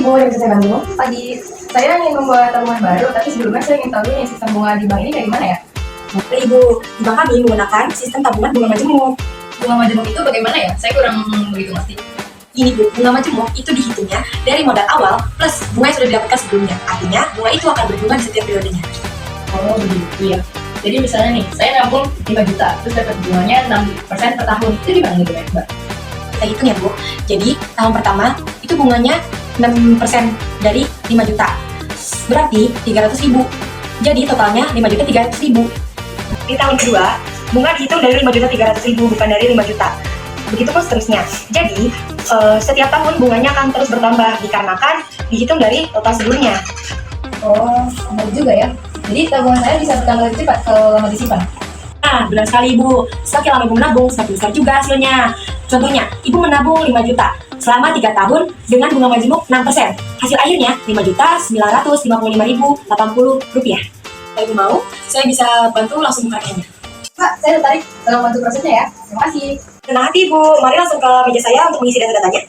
Ibu, yang bisa saya bantu? Pagi, saya ingin membuat tabungan baru, tapi sebelumnya saya ingin tahu nih sistem bunga di bank ini kayak gimana ya? Ibu, di bank kami menggunakan sistem tabungan bunga majemuk. Bunga majemuk itu bagaimana ya? Saya kurang begitu ngerti. Ini Bu, bunga majemuk itu dihitungnya dari modal awal plus bunga yang sudah didapatkan sebelumnya. Artinya, bunga itu akan berbunga di setiap periodenya. Oh begitu ya. Jadi misalnya nih, saya nabung 5 juta, terus dapat bunganya 6% per tahun. Itu gimana gitu ya, Mbak? Kita hitung ya Bu. Jadi, tahun pertama itu bunganya 6% dari 5 juta. Berarti 300.000. Jadi totalnya 5.300.000. Di tahun kedua, bunga dihitung dari 5.300.000 bukan dari 5 juta. Begitupun seterusnya. Jadi, setiap tahun bunganya akan terus bertambah dikarenakan dihitung dari total sebelumnya. Oh, benar juga ya. Jadi tabungan saya bisa bertambah lebih cepat kalau lama disimpan. Nah, benar sekali Ibu. Semakin lama Ibu menabung, semakin besar juga hasilnya. Contohnya, Ibu menabung 5 juta selama 3 tahun dengan bunga majemuk 6%. Hasil akhirnya 5.955.080 rupiah. Kalau Ibu mau, saya bisa bantu langsung prakteknya. Pak, saya tertarik. Tolong bantu prosesnya ya. Terima kasih. Tenang hati Ibu, mari langsung ke meja saya untuk mengisi data-datanya.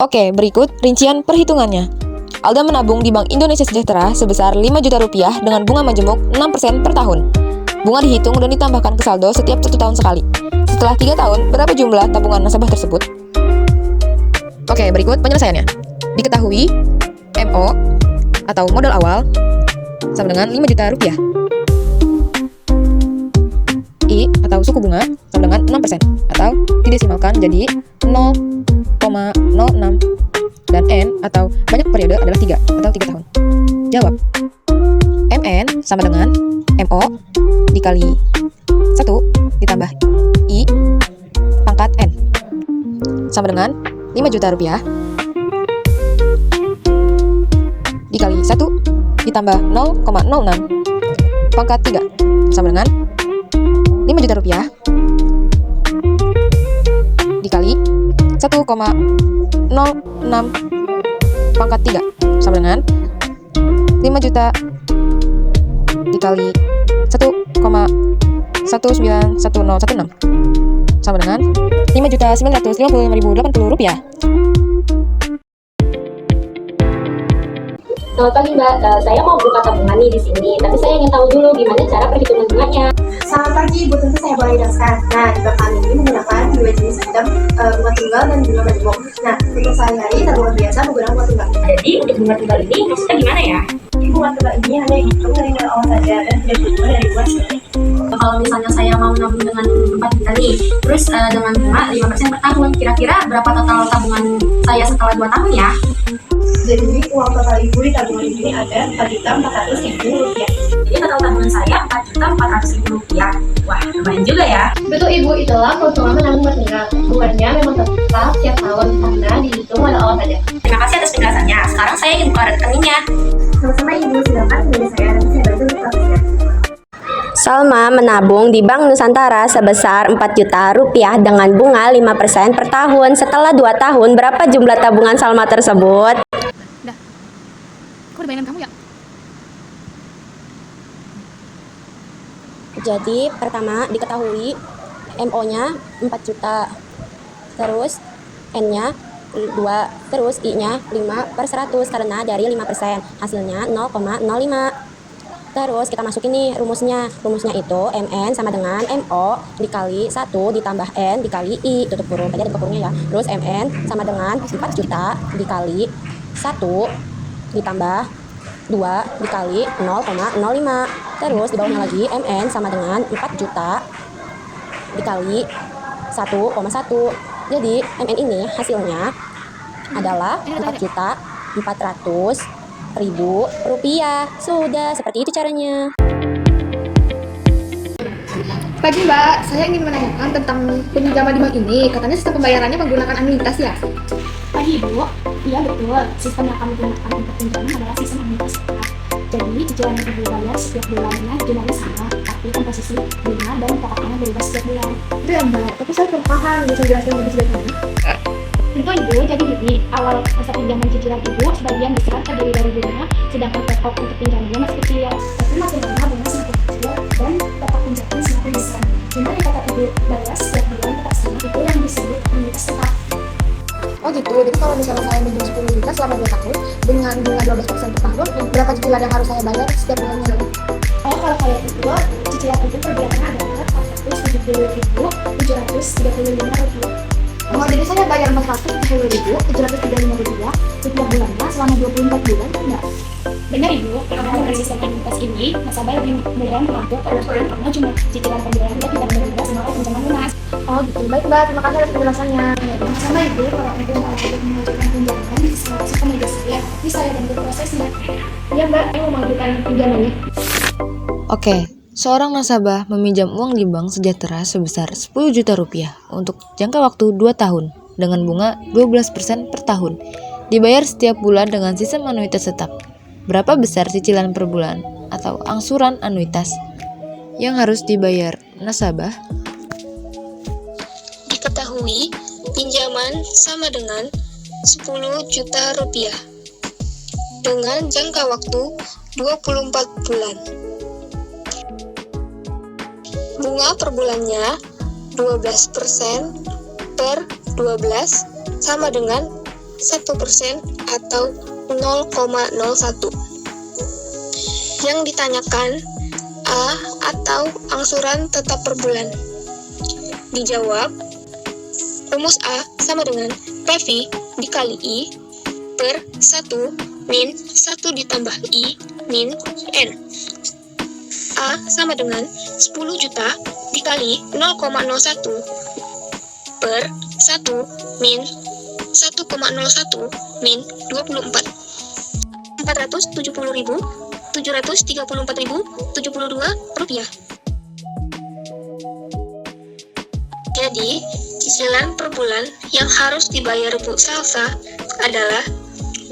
Oke, berikut rincian perhitungannya. Alda menabung di Bank Indonesia Sejahtera sebesar 5 juta rupiah dengan bunga majemuk 6% per tahun. Bunga dihitung dan ditambahkan ke saldo setiap 1 tahun sekali. Setelah 3 tahun, berapa jumlah tabungan nasabah tersebut? Oke, berikut penyelesaiannya. Diketahui, MO atau modal awal sama dengan 5 juta rupiah. I atau suku bunga sama dengan 6% atau didesimalkan jadi 0,06 dan N atau banyak periode adalah 3 atau 3 tahun. Jawab. MN sama dengan MO dikali 1 ditambah I pangkat N sama dengan 5 juta rupiah dikali 1 ditambah 0,06 pangkat 3 sama dengan 5 juta rupiah dikali 1,06 pangkat 3 sama dengan 5 juta dikali 1,191016 sama dengan 5.955.080 rupiah. Selamat pagi Mbak, saya mau buka tabungan nih di sini, tapi saya ingin tahu dulu gimana cara perhitungan bunganya. Selamat pagi Ibu, tentu saya boleh jelaskan. Nah, di bank kami ini menggunakan dua jenis sistem bunga tunggal dan bunga majemuk. Nah, untuk sehari-hari tabungan biasa menggunakan bunga tunggal. Jadi untuk bunga tunggal ini maksudnya gimana ya? Bunga tunggal ini hanya dihitung dari modal awal saja dan tidak dihitung dari bunga sendiri. Kalau misalnya saya mau nabung dengan 4 juta nih, terus dengan bunga 5% per tahun, kira-kira berapa total tabungan saya setelah 2 tahun ya? Jadi uang total Ibu di tabungan ini ada 4.400.000 rupiah. Jadi total tabungan saya 4.400.000 rupiah. Wah, lumayan juga ya. Betul Ibu, itulah keuntungan menabung bertunggal. Bunganya memang tetap tiap tahun karena dihitung modal awal saja. Terima kasih atas penjelasannya. Sekarang saya ingin buka rekeningnya. Sama-sama Ibu, silakan meja saya nanti saya bantu untuk prosesnya. Salma menabung di Bank Nusantara sebesar 4 juta rupiah dengan bunga 5% per tahun. Setelah 2 tahun, berapa jumlah tabungan Salma tersebut? Kok udah mainan kamu ya? Jadi, pertama diketahui MO-nya 4 juta, terus N-nya 2, terus I-nya 5/100 karena dari 5%, hasilnya 0,05. Terus kita masukin nih rumusnya. Rumusnya itu MN sama dengan MO dikali 1 ditambah N dikali I, tutup kurung, tadi ada kurungnya ya. Terus MN sama dengan 4 juta dikali 1 ditambah 2 dikali 0,05. Terus di bawahnya lagi MN sama dengan 4 juta dikali 1,1. Jadi MN ini hasilnya adalah 4.400.000 rupiah. Sudah, seperti itu caranya. Pagi Mbak, saya ingin menanyakan tentang pinjaman di bank ini. Katanya sistem pembayarannya menggunakan anuitas ya? Pagi Ibu, iya betul. Sistem yang kami gunakan untuk pinjaman adalah sistem anuitas. Jadi cicilan yang Ibu bayar setiap bulannya jumlahnya sama, tapi komposisi bunga dan pokoknya berubah setiap bulan. Itu ya Mbak, tapi saya kurang paham. Bisa jelaskan lebih sebagainya? Tentu Ibu, jadi gini, awal masa pinjaman cicilan Ibu sebagian besar terdiri dari bunga, sedangkan pokok untuk pinjamannya masih kecil. Tapi makin lama bunga semakin kecil dan pokok pinjaman semakin besar. Cuma yang dapat Ibu bayar setiap bulan tetap sama, itu yang disebut anuitas tetap. Oh gitu. Jadi kalau misalnya saya minjem 10 juta selama 2 tahun dengan bunga 12% per tahun, berapa cicilan yang harus saya bayar setiap bulannya? Oh, kalau kayak itu, cicilan itu per bulannya adalah 470.735 rupiah. Oh, jadi saya bayar 470.735 rupiah setiap bulannya selama 24 bulan, enggak? Benar Ibu, karena dengan sistem anuitas ini, nasabah lebih mudah mengatur pengeluaran karena jumlah cicilan per bulannya tidak berbeda sama pinjaman lunas. Oh gitu, baik Mbak, terima kasih atas penjelasannya. Sama Ibu, kalau Ibu mau mengajukan pinjaman, bisa langsung ke meja saya, bisa saya bantu prosesnya. Iya Mbak, saya mau mengajukan pinjamannya. Oke, seorang nasabah meminjam uang di Bank Sejahtera sebesar 10 juta rupiah untuk jangka waktu 2 tahun dengan bunga 12% per tahun. Dibayar setiap bulan dengan sistem anuitas tetap. Berapa besar cicilan per bulan atau angsuran anuitas yang harus dibayar nasabah? Diketahui, pinjaman sama dengan 10 juta rupiah dengan jangka waktu 24 bulan. Bunga per bulannya 12% per 12 sama dengan 1% atau 0,01. Yang ditanyakan A atau angsuran tetap per bulan. Dijawab, rumus A sama dengan PV dikali I per 1 min 1 ditambah I min N. A sama dengan 10 juta dikali 0,01 per 1 min 1,01 min 24. 470.734.072 rupiah. Jadi, cicilan per bulan yang harus dibayar Bu Salsa adalah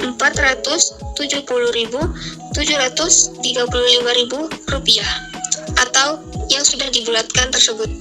470.735.000 rupiah atau yang sudah dibulatkan tersebut.